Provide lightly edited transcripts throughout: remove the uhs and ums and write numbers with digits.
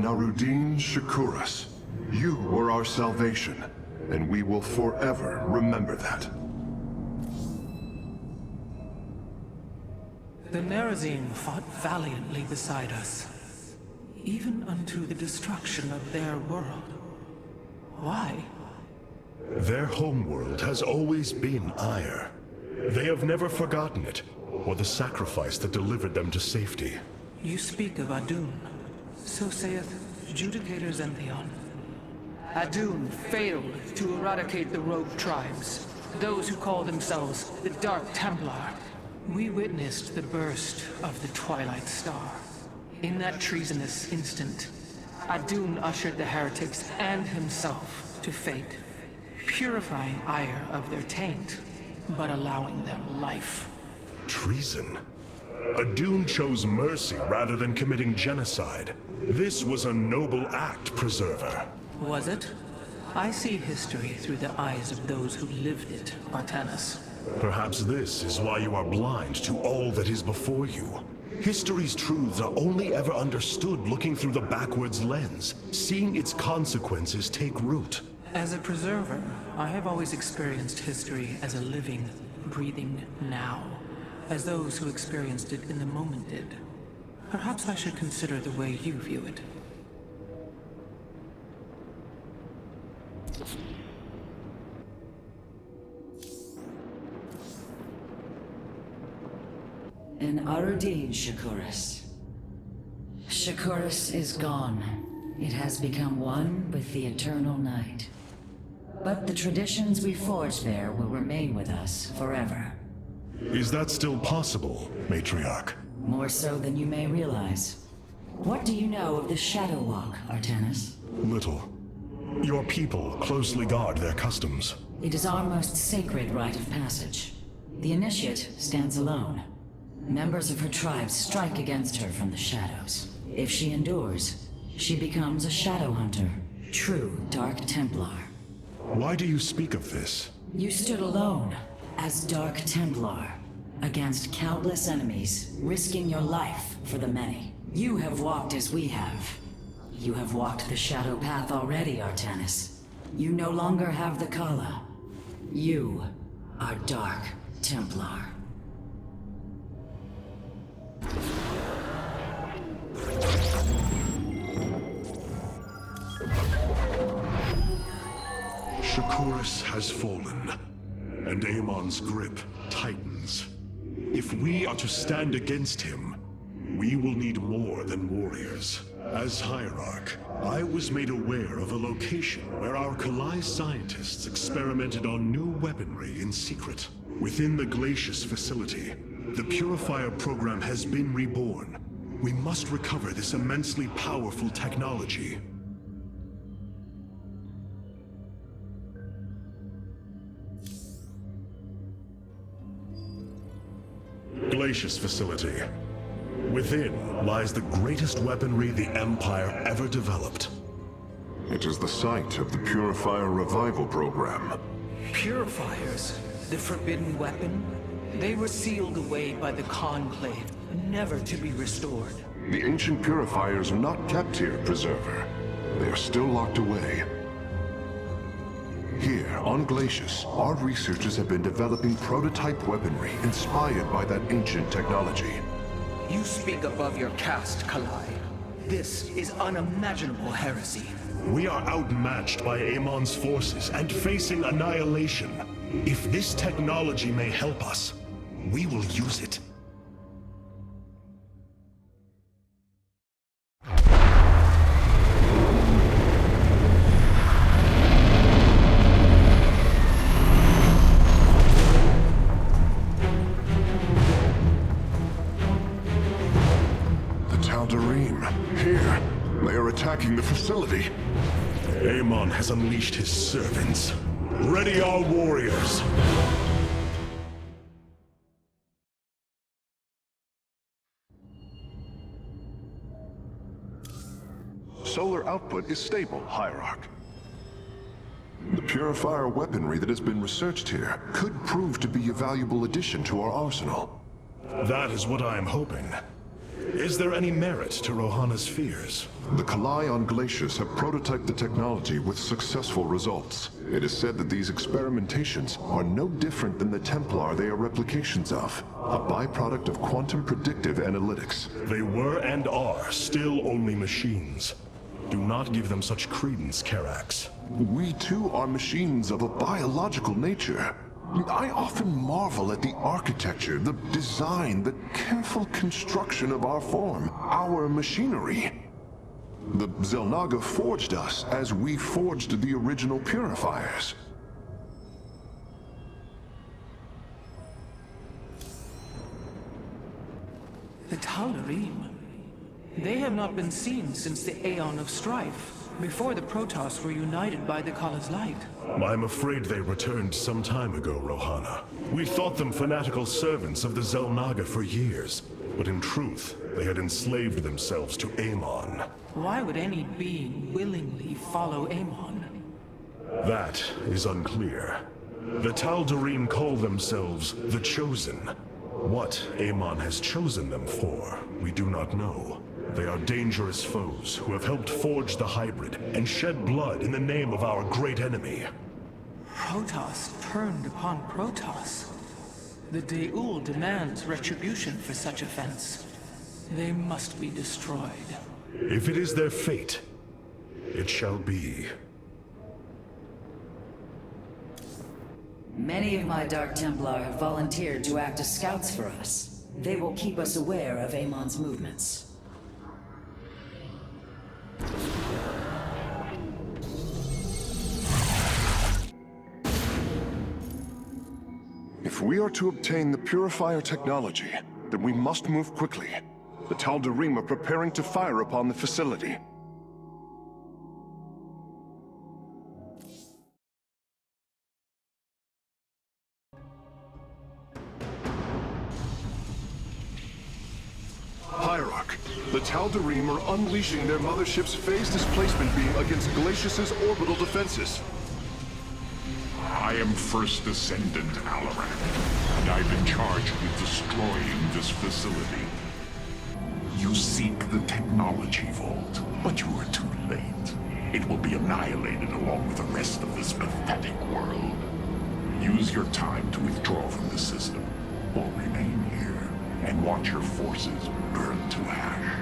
and Arudin Shakuras. You were our salvation, and we will forever remember that. The Nerazim fought valiantly beside us, even unto the destruction of their world. Why? Their homeworld has always been Ire. They have never forgotten it, or the sacrifice that delivered them to safety. You speak of Adun. So saith Judicator Zentheon. Adun failed to eradicate the rogue tribes, those who call themselves the Dark Templar. We witnessed the burst of the Twilight Star. In that treasonous instant, Adun ushered the heretics and himself to fate, purifying Ire of their taint, but allowing them life. Treason? Adun chose mercy rather than committing genocide. This was a noble act, Preserver. Was it? I see history through the eyes of those who lived it, Artanis. Perhaps this is why you are blind to all that is before you. History's truths are only ever understood looking through the backwards lens, seeing its consequences take root. As a preserver, I have always experienced history as a living, breathing now, as those who experienced it in the moment did. Perhaps I should consider the way you view it. An Arudin Shakuras. Shakuras is gone. It has become one with the eternal night. But the traditions we forged there will remain with us forever. Is that still possible, Matriarch? More so than you may realize. What do you know of the Shadow Walk, Artanis? Little. Your people closely guard their customs. It is our most sacred rite of passage. The Initiate stands alone. Members of her tribe strike against her from the shadows. If she endures, she becomes a Shadow Hunter, true Dark Templar. Why do you speak of this? You stood alone, as Dark Templar, against countless enemies, risking your life for the many. You have walked as we have. You have walked the Shadow Path already, Artanis. You no longer have the Khala. You are Dark Templar. Shakuras has fallen, and Amon's grip tightens. If we are to stand against him, we will need more than warriors. As Hierarch, I was made aware of a location where our Khalai scientists experimented on new weaponry in secret. Within the Glacius facility, the Purifier program has been reborn. We must recover this immensely powerful technology. Glacius facility. Within lies the greatest weaponry the Empire ever developed. It is the site of the Purifier revival program. Purifiers? The forbidden weapon? They were sealed away by the Conclave, never to be restored. The ancient Purifiers are not kept here, Preserver. They are still locked away. Here, on Glacius, our researchers have been developing prototype weaponry inspired by that ancient technology. You speak above your caste, Khalai. This is unimaginable heresy. We are outmatched by Amon's forces and facing annihilation. If this technology may help us, we will use it. The Tal'darim, here. They are attacking the facility. Amon has unleashed his servants. Ready our warriors! Solar output is stable, Hierarch. The Purifier weaponry that has been researched here could prove to be a valuable addition to our arsenal. That is what I am hoping. Is there any merit to Rohana's fears? The Khalai on Glacius have prototyped the technology with successful results. It is said that these experimentations are no different than the Templar they are replications of, a byproduct of quantum predictive analytics. They were and are still only machines. Do not give them such credence, Karax. We too are machines of a biological nature. I often marvel at the architecture, the design, the careful construction of our form, our machinery. The Xel'Naga forged us as we forged the original Purifiers. The Tal'darim. They have not been seen since the Aeon of Strife, before the Protoss were united by the Kala's light. I'm afraid they returned some time ago, Rohana. We thought them fanatical servants of the Xel'Naga for years, but in truth, they had enslaved themselves to Amon. Why would any being willingly follow Amon? That is unclear. The Tal'darim call themselves the Chosen. What Amon has chosen them for, we do not know. They are dangerous foes who have helped forge the hybrid and shed blood in the name of our great enemy. Protoss turned upon Protoss. The De'ul demands retribution for such offense. They must be destroyed. If it is their fate, it shall be. Many of my Dark Templar have volunteered to act as scouts for us. They will keep us aware of Amon's movements. If we are to obtain the Purifier technology, then we must move quickly. The Tal'darim are preparing to fire upon the facility. Hierarch, the Tal'darim are unleashing their mothership's phase displacement beam against Glacius's orbital defenses. I am First Descendant Alarak, and I've been charged with destroying this facility. You seek the technology vault, but you are too late. It will be annihilated along with the rest of this pathetic world. Use your time to withdraw from the system, or remain here and watch your forces burn to ash.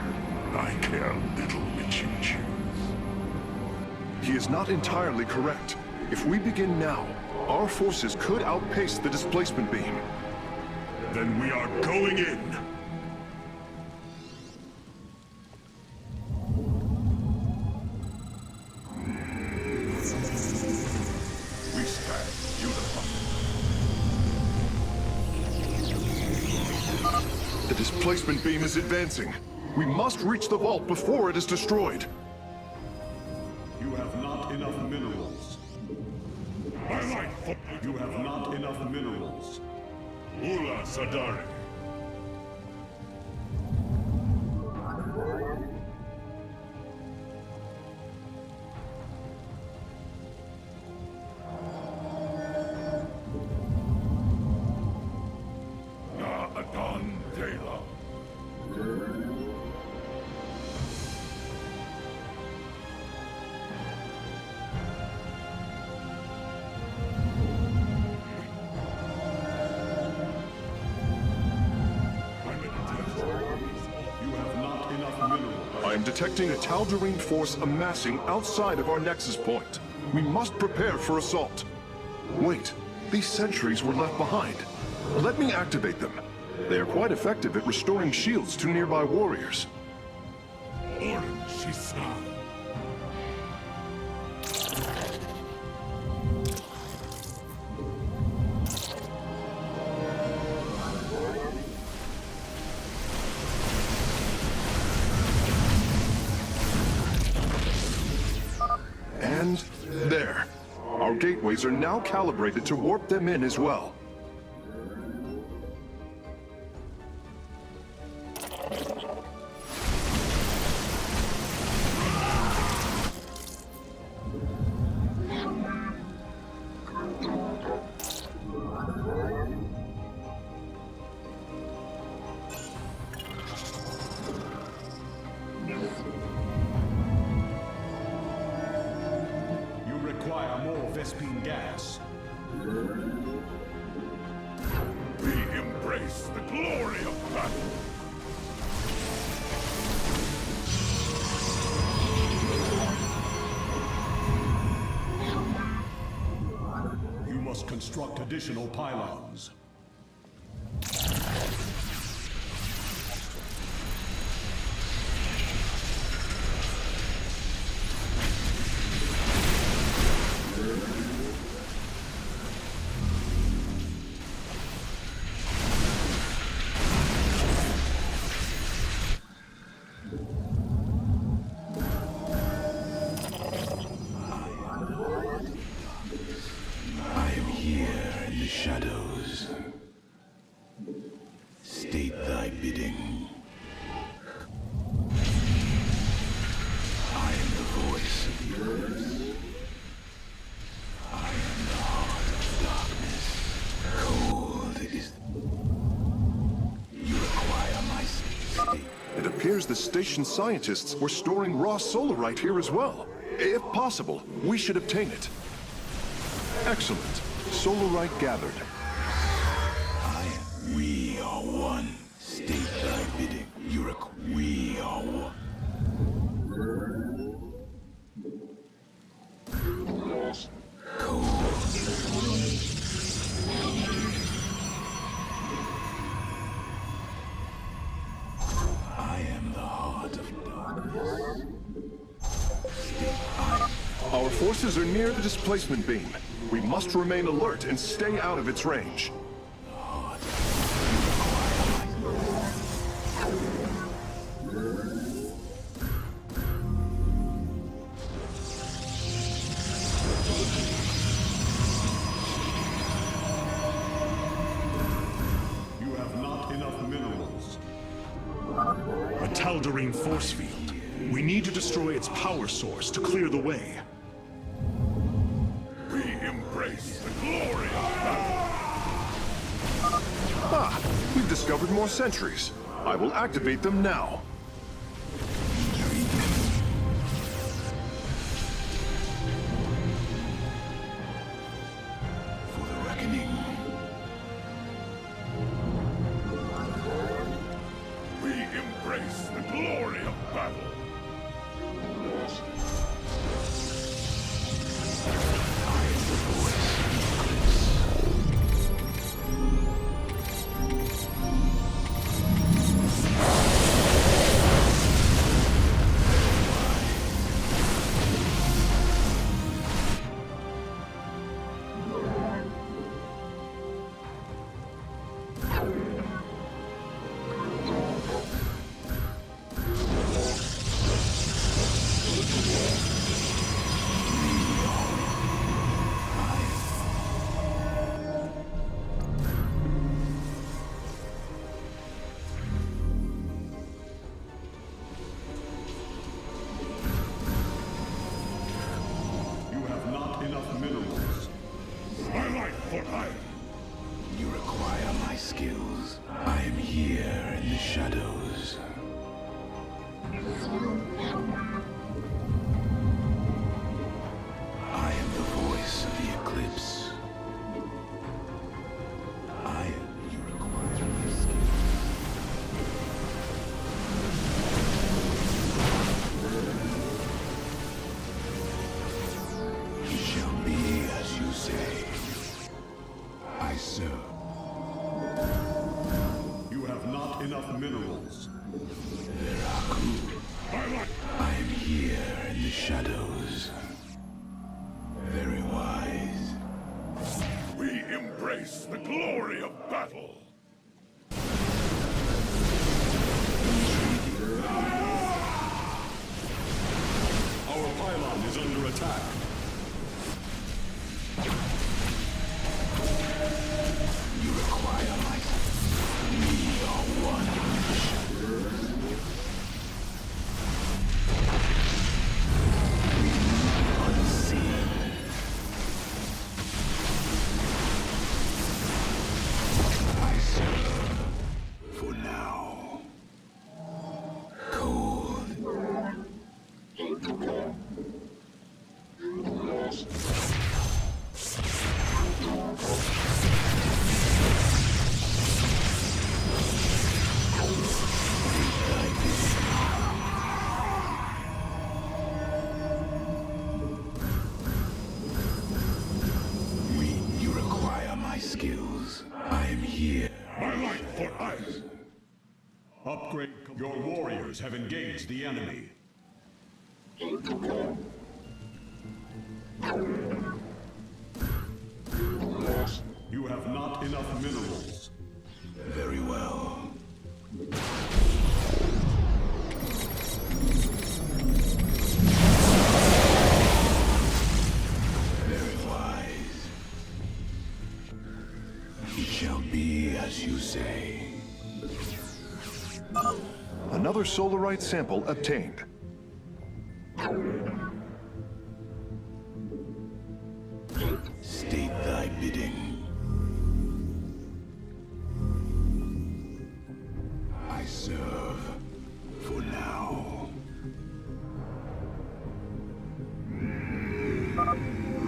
I care little which you choose. He is not entirely correct. If we begin now, our forces could outpace the displacement beam. Then we are going in! We stand unified. The displacement beam is advancing. We must reach the vault before it is destroyed. You have not enough minerals. You have not enough minerals. Ula Sadari. Na Adon Dela. You have not enough minerals. I am detecting a Tal'darim force amassing outside of our nexus point. We must prepare for assault. Wait, these sentries were left behind. Let me activate them. They are quite effective at restoring shields to nearby warriors. Orin Shisa. And there. Our gateways are now calibrated to warp them in as well. We embrace the glory of battle. You must construct additional pylons. The station scientists were storing raw solarite here as well. If possible, we should obtain it. Excellent. Solarite gathered. We are one. State thy bidding. We are one. Our forces are near the displacement beam. We must remain alert and stay out of its range. You have not enough minerals. A Tal'darim force field. We need to destroy its power source to clear the way. We embrace the glory of battle. Ah, we've discovered more sentries. I will activate them now. For the reckoning. We embrace the glory of battle. You have not enough minerals. I am here in the shadows. Very wise. We embrace the glory of battle. Our pylon is under attack. You require my... We are one. Unseen. I serve. For now. Cold. skills. I am here. My light for ice! Upgrade. Your warriors have engaged the enemy. You have not enough minerals. Very well. Very wise. It shall be as you say. Another solarite sample obtained. State thy bidding. I serve for now.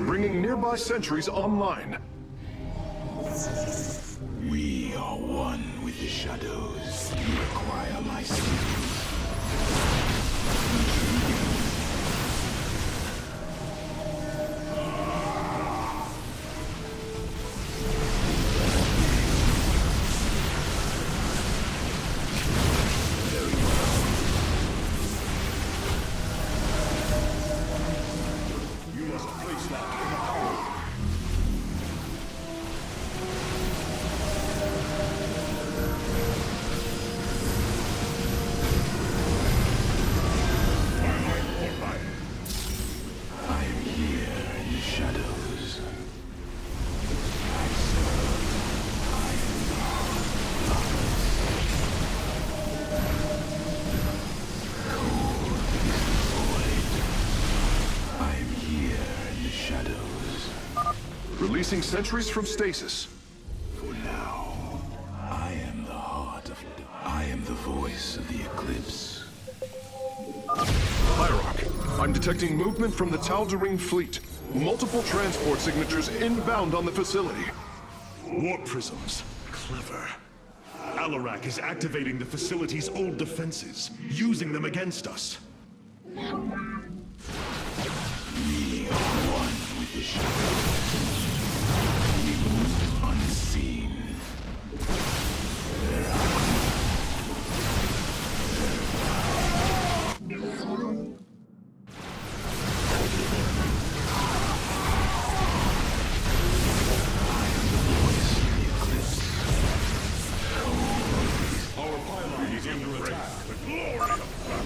Bringing nearby sentries online. We are one with the shadows. You require my skills. You must place that in the power. I am here in the shadows. I serve. I am God. Cold is the void. I am here in the shadows. Releasing sentries from stasis. For now, I am the heart of... I am the voice of the eclipse. Hierarch, I'm detecting movement from the Tal'darim fleet. Multiple transport signatures inbound on the facility. Warp prisms. Clever. Alarak is activating the facility's old defenses, using them against us. We are one with the shadows. We move unseen. Our pylon is under attack.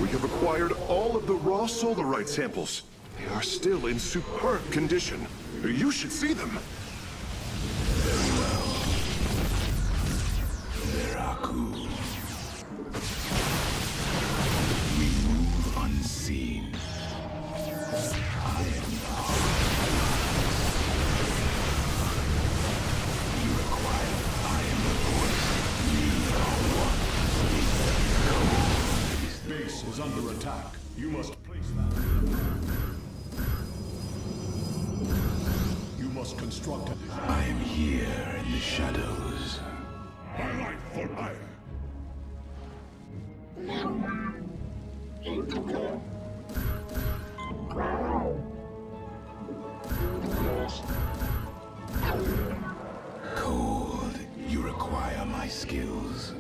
We have acquired all of the raw solarite samples. They are still in superb condition. You should see them. Veraku. We move unseen. I am the heart. You require. I am the voice. We are one. Base is under attack. You must place that. You must construct a... I am here in the shadows. My light for iron. Cold, you require my skills.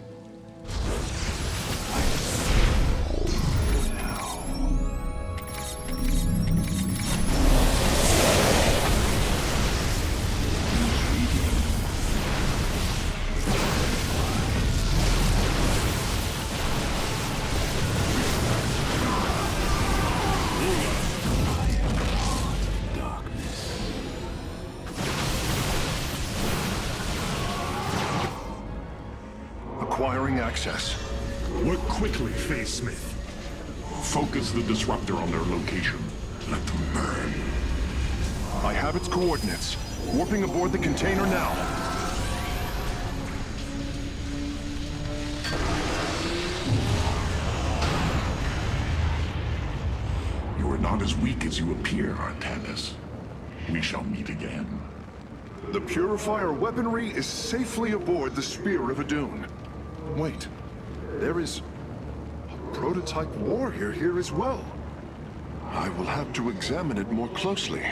Acquiring access. Work quickly, Faye Smith. Focus the disruptor on their location. Let them burn. I have its coordinates. Warping aboard the container now. You are not as weak as you appear, Artanis. We shall meet again. The Purifier weaponry is safely aboard the Spear of Adun. Wait, there is a prototype warrior here as well. I will have to examine it more closely.